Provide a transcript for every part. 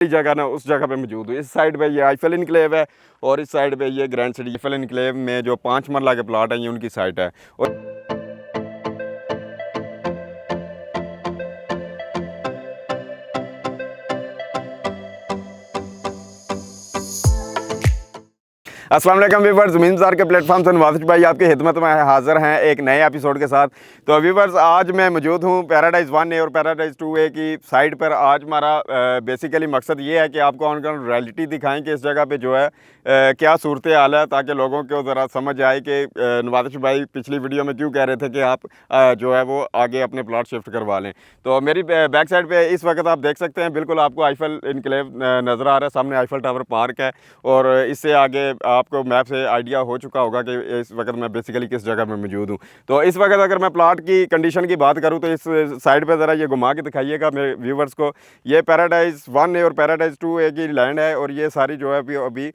जगह ना उस जगह पे मौजूद हूँ। इस साइड पे ये आईफल इनक्लेव है और इस साइड पे ये ग्रैंड सिटी। आईफल इनक्लेव में जो 5 मरला के प्लाट हैं ये उनकी साइट है। और अस्सलाम वालेकुम व्यूअर्स, ज़मीन बाज़ार के प्लेटफॉर्म से नवाज़िश भाई आपकी खिदमत में हाज़िर हैं एक नए एपिसोड के साथ। तो व्यूअर्स, आज मैं मौजूद हूँ पैराडाइज़ 1A और पैराडाइज़ 2A की साइड पर। आज हमारा बेसिकली मकसद ये है कि आपको ऑन ग्राउंड रियलिटी दिखाएं कि इस जगह पे जो है क्या सूरत हाल है, ताकि लोगों को ज़रा समझ आए कि नवाज़िश भाई पिछली वीडियो में क्यों कह रहे थे कि आप जो है वो आगे अपने प्लाट शिफ्ट करवा लें। तो मेरी बैक साइड पर इस वक्त आप देख सकते हैं, बिल्कुल आपको आईफल इनक्लेव नज़र आ रहा है, सामने आईफल टावर पार्क है। और इससे आगे आपको मैप से आइडिया हो चुका होगा कि इस वक्त मैं बेसिकली किस जगह में मौजूद हूँ। तो इस वक्त अगर मैं प्लाट की कंडीशन की बात करूँ तो इस साइड पे ज़रा ये घुमा के दिखाइएगा मेरे व्यूवर्स को। ये पैराडाइज़ 1A और पैराडाइज़ 2A की लैंड है और ये सारी जो है अभी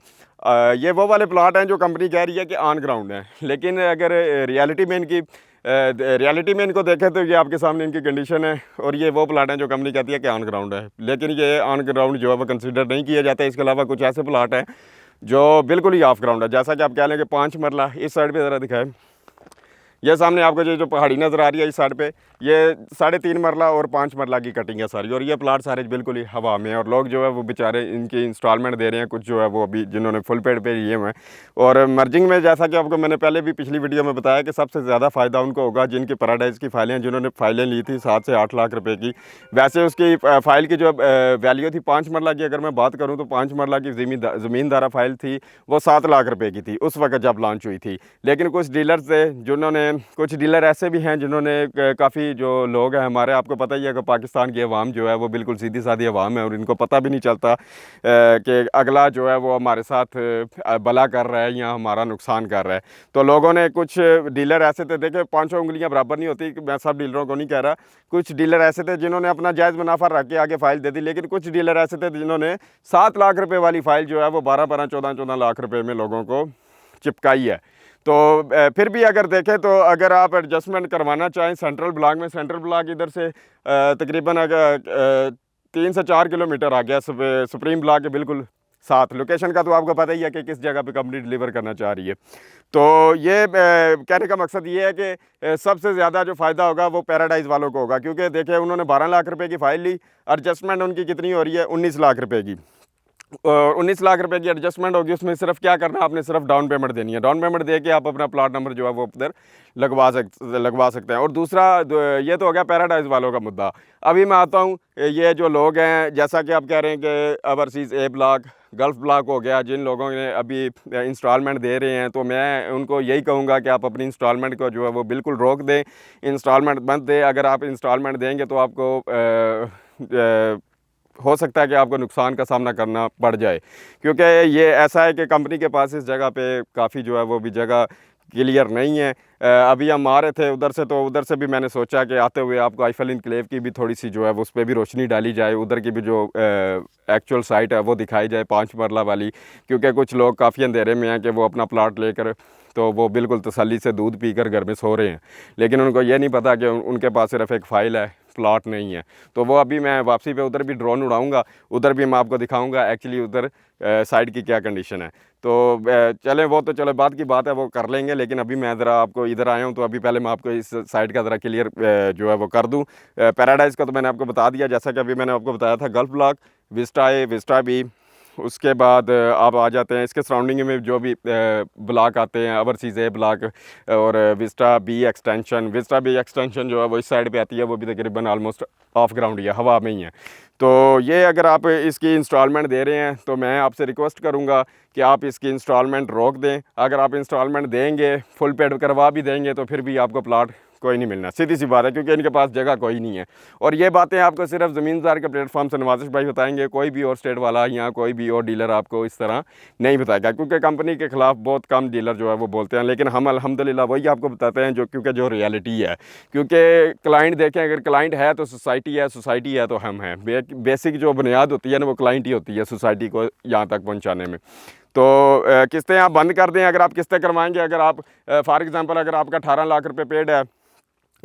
ये वो वाले प्लाट हैं जो कंपनी कह रही है कि ऑन ग्राउंड है, लेकिन अगर रियलिटी में इनको देखें तो ये आपके सामने इनकी कंडीशन है। और ये वो प्लाट हैं जो कंपनी कहती है कि ऑन ग्राउंड है, लेकिन ये ऑन ग्राउंड जो है वो कंसिडर नहीं किया जाता। इसके अलावा कुछ ऐसे प्लाट हैं जो बिल्कुल ही ऑफ ग्राउंड है, जैसा कि आप कह लें कि 5 मरला। इस साइड पे ज़रा दिखाएं, ये सामने आपको जो पहाड़ी नज़र आ रही है इस साइड पे, ये 3.5 मरला और 5 मरला की कटिंग है सारी। और ये प्लाट सारे बिल्कुल ही हवा में है और लोग जो है वो बेचारे इनकी इंस्टॉलमेंट दे रहे हैं, कुछ जो है वो अभी जिन्होंने फुल पेड पे लिए हुए हैं। और मर्जिंग में जैसा कि आपको मैंने पहले भी पिछली वीडियो में बताया कि सबसे ज़्यादा फ़ायदा उनको होगा जिनकी पैराडाइज़ की फ़ाइलें, जिन्होंने फ़ाइलें ली थी 7 से 8 लाख रुपये की। वैसे उसकी फ़ाइल की जो वैल्यू थी 5 मरला की, अगर मैं बात करूँ तो 5 मरला की ज़मींदारा फ़ाइल थी वो 7 लाख रुपये की थी उस वक्त जब लॉन्च हुई थी। लेकिन कुछ डीलर्स थे जिन्होंने, कुछ डीलर ऐसे भी हैं जिन्होंने, काफ़ी जो लोग हैं हमारे, आपको पता ही है कि पाकिस्तान की अवाम जो है वो बिल्कुल सीधी सादी अवाम है और इनको पता भी नहीं चलता कि अगला जो है वो हमारे साथ भला कर रहा है या हमारा नुकसान कर रहा है। तो लोगों ने, कुछ डीलर ऐसे थे, देखिए 500 उंगलियां बराबर नहीं होती, मैं सब डीलरों को नहीं कह रहा। कुछ डीलर ऐसे थे जिन्होंने अपना जायज़ मुनाफा रख के आगे फ़ाइल दे दी, लेकिन कुछ डीलर ऐसे थे जिन्होंने 7 लाख रुपये वाली फ़ाइल जो है वो 12-12, 14-14 लाख रुपये में लोगों को चिपकाई है। तो फिर भी अगर देखें तो अगर आप एडजस्टमेंट करवाना चाहें सेंट्रल ब्लॉक में, सेंट्रल ब्लॉक इधर से तकरीबन अगर 3 से 4 किलोमीटर आ गया सुप्रीम ब्लॉक के बिल्कुल साथ। लोकेशन का तो आपको पता ही है कि किस जगह पे कंपनी डिलीवर करना चाह रही है। तो ये कहने का मकसद ये है कि सबसे ज़्यादा जो फ़ायदा होगा वो पैराडाइज़ वालों को होगा, क्योंकि देखिए उन्होंने 12 लाख रुपए की फ़ाइल ली, एडजस्टमेंट उनकी कितनी हो रही है 19 लाख रुपए की। 19 लाख रुपए की एडजस्टमेंट होगी, उसमें सिर्फ क्या करना है, आपने सिर्फ डाउन पेमेंट देनी है। डाउन पेमेंट दे के आप अपना प्लाट नंबर जो है वो उधर लगवा सकते हैं। और दूसरा ये तो हो गया पैराडाइज़ वालों का मुद्दा। अभी मैं आता हूँ, ये जो लोग हैं जैसा कि आप कह रहे हैं कि overseas A block, gulf block हो गया, जिन लोगों ने अभी इंस्टॉलमेंट दे रहे हैं, तो मैं उनको यही कहूँगा कि आप अपनी इंस्टॉलमेंट को जो है वो बिल्कुल रोक दें, इंस्टॉलमेंट मत दें। अगर आप इंस्टॉलमेंट देंगे तो आपको हो सकता है कि आपको नुकसान का सामना करना पड़ जाए, क्योंकि ये ऐसा है कि कंपनी के पास इस जगह पे काफ़ी जो है वो भी जगह क्लियर नहीं है। अभी हम आ रहे थे उधर से, तो उधर से भी मैंने सोचा कि आते हुए आपको आईफल इनक्लेव की भी थोड़ी सी जो है वो उस पर भी रोशनी डाली जाए, उधर की भी जो एक्चुअल साइट है वो दिखाई जाए 5 मरला वाली। क्योंकि कुछ लोग काफ़ी अंधेरे में हैं कि वो अपना प्लाट लेकर तो वो बिल्कुल तसल्ली से दूध पीकर घर में सो रहे हैं, लेकिन उनको ये नहीं पता कि उनके पास सिर्फ एक फ़ाइल है, प्लाट नहीं है। तो वो अभी मैं वापसी पे उधर भी ड्रोन उड़ाऊंगा, उधर भी मैं आपको दिखाऊंगा एक्चुअली उधर साइड की क्या कंडीशन है। तो चलें, वो तो चलो बात की बात है, वो कर लेंगे। लेकिन अभी मैं ज़रा आपको इधर आया हूँ, तो अभी पहले मैं आपको इस साइड का ज़रा क्लियर जो है वो कर दूँ। पैराडाइज़ का तो मैंने आपको बता दिया, जैसा कि अभी मैंने आपको बताया था गल्फ़ ब्लॉक, विस्टा ए, विस्टा बी। उसके बाद आप आ जाते हैं इसके सराउंडिंग में जो भी ब्लॉक आते हैं, ओवरसीज़ ए ब्लॉक और Vista B extension. Vista B extension जो है वो इस साइड पे आती है, वो भी तकरीबन ऑलमोस्ट ऑफ ग्राउंड ही है, हवा में ही है। तो ये अगर आप इसकी इंस्टॉलमेंट दे रहे हैं तो मैं आपसे रिक्वेस्ट करूंगा कि आप इसकी इंस्टॉलमेंट रोक दें। अगर आप इंस्टॉलमेंट देंगे, फुल पेड करवा भी देंगे, तो फिर भी आपको प्लाट कोई नहीं मिलना, सीधी सी बात है, क्योंकि इनके पास जगह कोई नहीं है। और ये बातें आपको सिर्फ ज़मीन बाज़ार के प्लेटफॉर्म से नवाज़िश भाई बताएंगे, कोई भी और स्टेट वाला या कोई भी और डीलर आपको इस तरह नहीं बताएगा, क्योंकि कंपनी के ख़िलाफ़ बहुत कम डीलर जो है वो बोलते हैं। लेकिन हम अल्हम्दुलिल्लाह वही आपको बताते हैं जो, क्योंकि जो रियलिटी है। क्योंकि क्लाइंट देखें, अगर क्लाइंट है तो सोसाइटी है, सोसाइटी है तो हम हैं। बेसिक जो बुनियाद होती है ना वो क्लाइंट ही होती है सोसाइटी को यहाँ तक पहुँचाने में। तो किस्तें आप बंद कर दें, अगर आप किस्तें करवाएंगे, अगर आप फॉर एग्ज़ाम्पल अगर आपका 18 लाख रुपये पेड है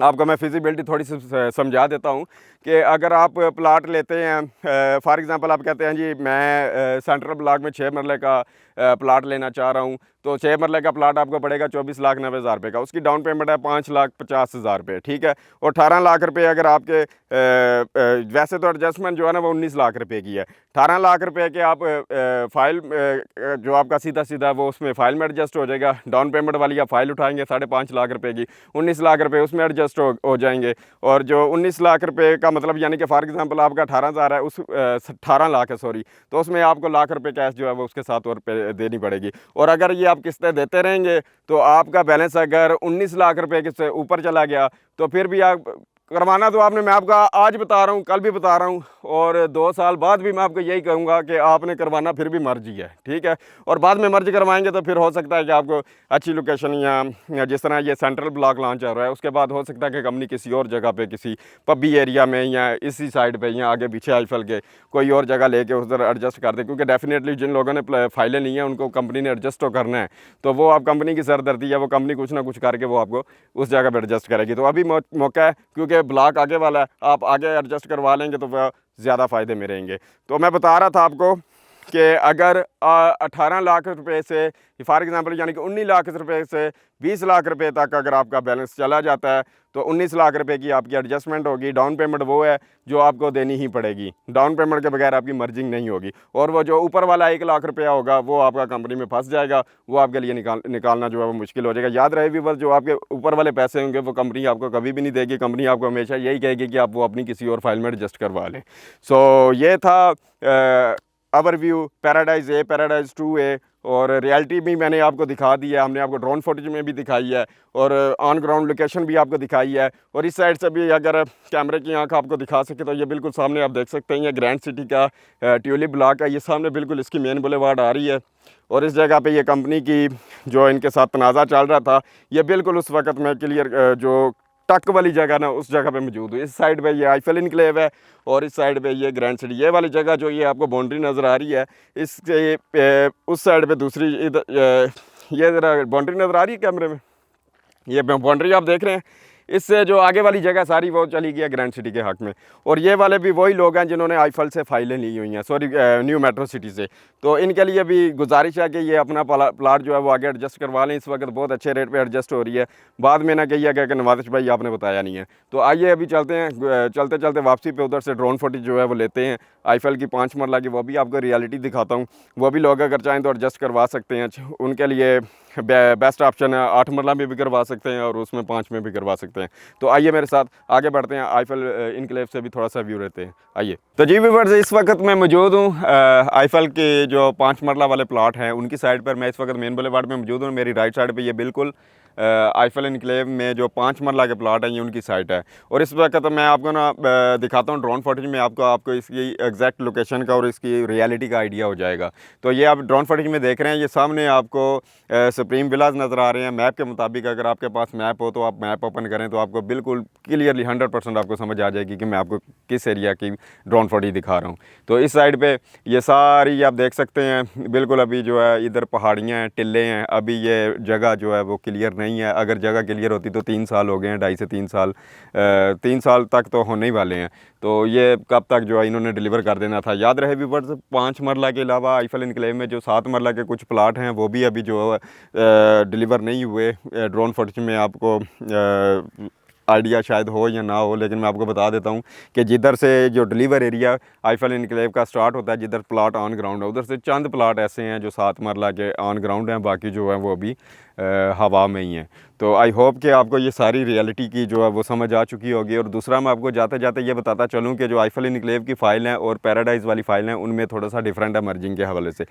आपको मैं फिजिबिलिटी थोड़ी सी समझा देता हूँ कि अगर आप प्लाट लेते हैं, फॉर एग्ज़ाम्पल आप कहते हैं जी मैं सेंट्रल ब्लॉक में 6 मरले का प्लाट लेना चाह रहा हूँ, तो 6 मरले का प्लाट आपको पड़ेगा 24,90,000 रुपये का। उसकी डाउन पेमेंट है 5,50,000 रुपये, ठीक है। और 18 लाख रुपये अगर आपके वैसे तो एडजस्टमेंट जो है ना वो 19 लाख रुपये की है। 18 लाख रुपये के आप फाइल जो आपका सीधा सीधा वो उसमें फ़ाइल में एडजस्ट हो जाएगा। डाउन पेमेंट वाली आप फाइल उठाएंगे 5.5 लाख रुपये की, 19 लाख रुपये उसमें एडजस्ट हो जाएंगे। और जो 19 लाख रुपये का मतलब यानी कि फॉर एग्जांपल आपका 18,000 है, उस 18 लाख है सॉरी, तो उसमें आपको लाख रुपये कैश जो है वो उसके साथ और देनी पड़ेगी। और अगर ये आप किस्तें देते रहेंगे तो आपका बैलेंस अगर 19 लाख रुपये के से ऊपर चला गया तो फिर भी आप करवाना तो आपने, मैं आपको आज बता रहा हूँ, कल भी बता रहा हूँ, और 2 साल बाद भी मैं आपको यही कहूँगा कि आपने करवाना फिर भी मर्जी है, ठीक है। और बाद में मर्ज करवाएंगे तो फिर हो सकता है कि आपको अच्छी लोकेशन या जिस तरह ये सेंट्रल ब्लॉक लॉन्च हो रहा है उसके बाद हो सकता है कि कंपनी किसी और जगह पे, किसी पब्बी एरिया में या इसी साइड पे या आगे पीछे आईफल के कोई और जगह लेके उधर एडजस्ट कर दे, क्योंकि डेफिनेटली जिन लोगों ने फाइलें ली हैं उनको कंपनी ने एडजस्ट तो करना है, तो वो आप कंपनी की सरदर्दी है, वो कंपनी कुछ ना कुछ करके वो आपको उस जगह पर एडजस्ट करेगी। तो अभी मौका है, क्योंकि ब्लॉक आगे वाला है, आप आगे एडजस्ट करवा लेंगे तो वह ज़्यादा फ़ायदे में रहेंगे। तो मैं बता रहा था आपको कि अगर 18 लाख रुपए से फॉर एग्ज़ाम्पल यानी कि 19 लाख रुपए से 20 लाख रुपए तक अगर आपका बैलेंस चला जाता है तो 19 लाख रुपए की आपकी एडजस्टमेंट होगी। डाउन पेमेंट वो है जो आपको देनी ही पड़ेगी, डाउन पेमेंट के बगैर आपकी मर्जिंग नहीं होगी। और वो जो ऊपर वाला 1 लाख रुपया होगा वो आपका कंपनी में फंस जाएगा, वो आपके लिए निकालना जो है वो मुश्किल हो जाएगा। याद रहे व्यूअर्स, जो आपके ऊपर वाले पैसे होंगे वो कंपनी आपको कभी भी नहीं देगी, कंपनी आपको हमेशा यही कहेगी कि आप वो अपनी किसी और फाइल में एडजस्ट करवा लें। सो ये था ओवरव्यू पैराडाइज ए, पैराडाइज 2A, और रियलिटी भी मैंने आपको दिखा दी है, हमने आपको ड्रोन फुटेज में भी दिखाई है और ऑन ग्राउंड लोकेशन भी आपको दिखाई है। और इस साइड से भी अगर कैमरे की आंख आपको दिखा सके तो ये बिल्कुल सामने आप देख सकते हैं, ये ग्रैंड सिटी का ट्यूलिप ब्लॉक है, ये सामने बिल्कुल इसकी मेन बुलेवार्ड आ रही है। और इस जगह पे ये कंपनी की जो इनके साथ तनाज़ा चल रहा था, ये बिल्कुल उस वक्त में क्लियर जो टक वाली जगह ना उस जगह पे मौजूद हूँ। इस साइड पे ये आईफल इनक्लेव है और इस साइड पे ये ग्रैंड सिटी। ये वाली जगह जो ये आपको बाउंड्री नज़र आ रही है, इससे उस साइड पे दूसरी इधर ये ज़रा बाउंड्री नज़र आ रही है कैमरे में, ये बाउंड्री आप देख रहे हैं, इससे जो आगे वाली जगह सारी वो चली गई है ग्रैंड सिटी के हक में। और ये वाले भी वही लोग हैं जिन्होंने आईफल से फाइलें ली हुई हैं, सॉरी न्यू मेट्रो सिटी से। तो इनके लिए भी गुजारिश है कि ये अपना प्लाट जो है वो आगे एडजस्ट करवा लें। इस वक्त बहुत अच्छे रेट पे एडजस्ट हो रही है। बाद में ना कहिए कि नवाज़िश भाई आपने बताया नहीं है। तो आइए अभी चलते हैं, चलते चलते वापसी पे उधर से ड्रोन फुटेज जो है वो लेते हैं आईफल की 5 मरला की, वो भी आपको रियलिटी दिखाता हूँ। वो भी लोग अगर चाहें तो एडजस्ट करवा सकते हैं, उनके लिए बेस्ट ऑप्शन है। 8 मरला में भी करवा सकते हैं और उसमें 5 में भी करवा सकते हैं। तो आइए मेरे साथ आगे बढ़ते हैं, आईफल इनक्लेव से भी थोड़ा सा व्यू रहते हैं। आइए। तो जी व्यूअर्स, इस वक्त मैं मौजूद हूँ आईफल के जो 5 मरला वाले प्लाट हैं उनकी साइड पर। मैं इस वक्त मेन बुलेवार्ड में मौजूद हूँ। मेरी राइट साइड पर ये बिल्कुल आईफल इनक्लेव में जो 5 मरला के प्लाट हैं ये उनकी साइट है। और इस वक्त मैं आपको ना दिखाता हूँ ड्रोन फुटेज में, आपको इसकी एग्जैक्ट लोकेशन का और इसकी रियलिटी का आइडिया हो जाएगा। तो ये आप ड्रोन फुटेज में देख रहे हैं, ये सामने आपको सुप्रीम विलाज नज़र आ रहे हैं। मैप के मुताबिक अगर आपके पास मैप हो तो आप मैप ओपन करें तो आपको बिल्कुल क्लियरली 100% आपको समझ आ जाएगी कि मैं आपको किस एरिया की ड्रोन फुटेज दिखा रहा हूँ। तो इस साइड पे ये सारी आप देख सकते हैं बिल्कुल, अभी जो है इधर पहाड़ियाँ हैं, टिल्ले हैं, अभी ये जगह जो है वो क्लियर नहीं है। अगर जगह क्लियर होती तो 3 साल हो गए हैं, 2.5 से 3 साल, 3 साल तक तो होने ही वाले हैं। तो ये कब तक जो है इन्होंने डिलीवर कर देना था। याद रहे व्यूअर्स, 5 मरला के अलावा आईफल इनक्लेव में जो 7 मरला के कुछ प्लाट हैं वो भी अभी जो डिलीवर नहीं हुए। ड्रोन फुटेज में आपको आइडिया शायद हो या ना हो, लेकिन मैं आपको बता देता हूँ कि जिधर से जो डिलीवर एरिया आईफल इनक्लेव का स्टार्ट होता है, जिधर प्लाट ऑन ग्राउंड है, उधर से चंद प्लाट ऐसे हैं जो 7 मरला के ऑन ग्राउंड हैं, बाकी जो है वो अभी हवा में ही हैं। तो आई होप कि आपको ये सारी रियलिटी की जो है वो समझ आ चुकी होगी। और दूसरा मैं आपको जाते जाते ये बताता चलूँ कि जो आईफल इनक्लेव की फ़ाइल है और पैराडाइज़ वाली फ़ाइल है उनमें थोड़ा सा डिफरेंट है मर्जिंग के हवाले से।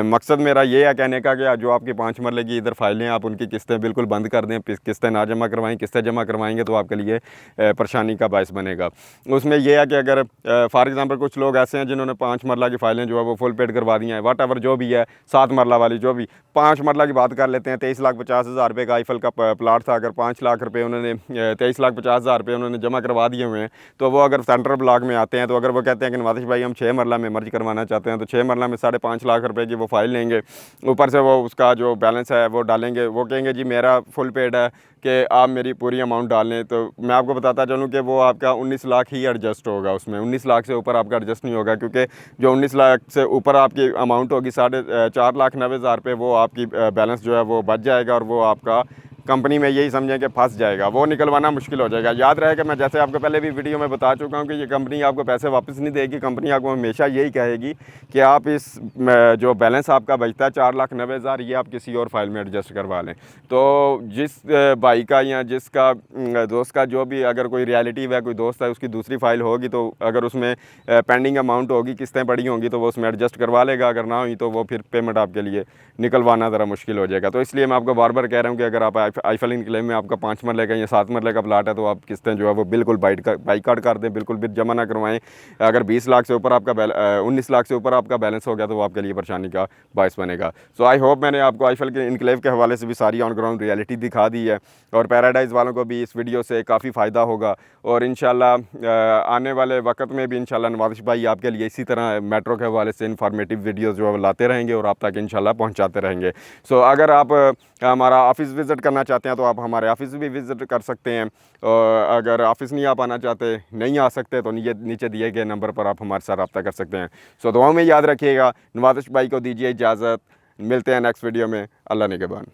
मकसद मेरा ये है कहने का कि जो आपकी 5 मरले की इधर फाइलें आप उनकी किस्तें बिल्कुल बंद कर दें, किस्तें ना जमा करवाएं। किस्तें जमा करवाएंगे तो आपके लिए परेशानी का बायस बनेगा। उसमें यह है कि अगर फॉर एग्ज़ाम्पल कुछ लोग ऐसे हैं जिन्होंने 5 मरला की फ़ाइलें जो है वो फुल पेड करवा दी हैं, वट एवर जो भी है, 7 मरला वाली जो भी, 5 मरला की बात कर लेते हैं, 23 23,50,000 रुपये का आईफल का प्लाट था, अगर 5 लाख रुपये उन्होंने 23,50,000 रुपये उन्होंने जमा करवा दिए हुए हैं, तो वो अगर सेंट्रल ब्लॉक में आते हैं तो अगर वो कहते हैं कि नवाज़िश भाई हम 6 मरला में मर्ज करवाना चाहते हैं, तो 6 मरला में 5.5 लाख रुपये की वो फाइल लेंगे, ऊपर से वो उसका जो बैलेंस है वो डालेंगे। वो कहेंगे जी मेरा फुल पेड है कि आप मेरी पूरी अमाउंट डाल लें, तो मैं आपको बताता चलूँ कि वो आपका 19 लाख ही एडजस्ट होगा उसमें, 19 लाख से ऊपर आपका एडजस्ट नहीं होगा, क्योंकि जो 19 लाख से ऊपर आपकी अमाउंट होगी 4,90,000 रुपये, वो आपकी बैलेंस जो है वो बच जाएगा और वो आपका कंपनी में यही समझें कि फंस जाएगा, वो निकलवाना मुश्किल हो जाएगा। याद रहे कि मैं जैसे आपको पहले भी वीडियो में बता चुका हूँ कि ये कंपनी आपको पैसे वापस नहीं देगी, कंपनी आपको हमेशा यही कहेगी कि आप इस जो बैलेंस आपका बचता है 4,90,000, ये आप किसी और फाइल में एडजस्ट करवा लें। तो जिस भाई का या जिसका दोस्त का जो भी अगर कोई रियलिटी है, कोई दोस्त है, उसकी दूसरी फाइल होगी, तो अगर उसमें पेंडिंग अमाउंट होगी, किस्तें पड़ी होंगी, तो वो उसमें एडजस्ट करवा लेगा, अगर ना हुई तो वो फिर पेमेंट आपके लिए निकलवाना ज़रा मुश्किल हो जाएगा। तो इसलिए मैं आपको बार बार कह रहा हूँ कि अगर आप आईफल क्लेम में आपका 5 मरले का या 7 मरले का प्लाट है, तो आप किस्तें जो है वो बिल्कुल बाइकाट कर दें, बिल्कुल भी जमा ना करवाएं। अगर 20 लाख से ऊपर आपका 19 लाख से ऊपर आपका बैलेंस हो गया, तो वो आपके लिए परेशानी का बायस बनेगा। सो आई होप मैंने आपको आईफल के इनक्लेव के हवाले से भी सारी ऑन ग्राउंड रियलिटी दिखा दी है, और पैराडाइज़ वालों को भी इस वीडियो से काफ़ी फ़ायदा होगा, और इंशाल्लाह आने वाले वक्त में भी इंशाल्लाह नवाज़िश भाई आपके लिए इसी तरह मेट्रो के हवाले से इंफॉर्मेटिव वीडियोज़ जो है लाते रहेंगे और आप तक इंशाल्लाह पहुँचाते रहेंगे। सो अगर आप हमारा ऑफ़िस विज़िट करना चाहते हैं, तो आप हमारे ऑफ़िस भी विज़िट कर सकते हैं, और अगर ऑफ़िस नहीं आ पाना चाहते, नहीं आ सकते, तो नीचे दिए गए नंबर पर आप हमारे साथ रब्ता कर सकते हैं। सो दुआओं में याद रखिएगा। नवाज़िश भाई को दीजिए इजाज़त, मिलते हैं नेक्स्ट वीडियो में। अल्लाह निगहबान।